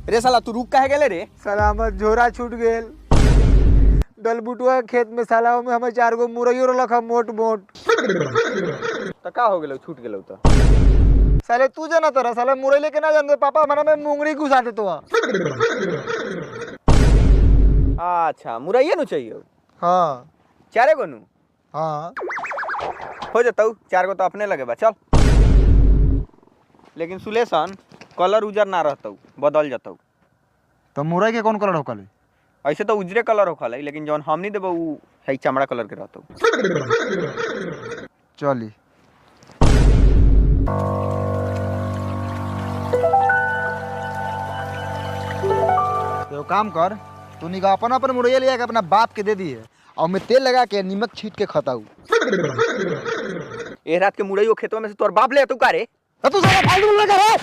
रे साला तू रुक काहे गेले रे? साला हमर झोरा छूट गेल। डलबुटुआ खेत में साला में हमें 4 गो मुरैयो रखा मोट मोट। तो का हो गेलो छूट गेलो तो? साले तू जाना तोरा साला मुरई लेके ना जानते पापा हमारा में मुंगरी घुसा दे तो। अच्छा मुरैया नु चाहिए? हाँ 4 गो नु? हाँ हो जाता 4 गो तो अपने लगे बा चल। लेकिन सुलेशन कलर उजर ना रहता बदल जाता। तो मुरई के कौन कलर होकल? ऐसे तो उजरे कलर होखल लेकिन जौन हमनी देबो उ है चमड़ा कलर के रहता। चली तो काम कर, तू निका अपन मुरैया ले अपना बाप के दे दिए और मैं तेल लगा के नमक छीट के खताऊ। ए रात के मुरई वो खेतवा में से तोर बाप ले तू का रे? तू साला फालतू बोल रहा है।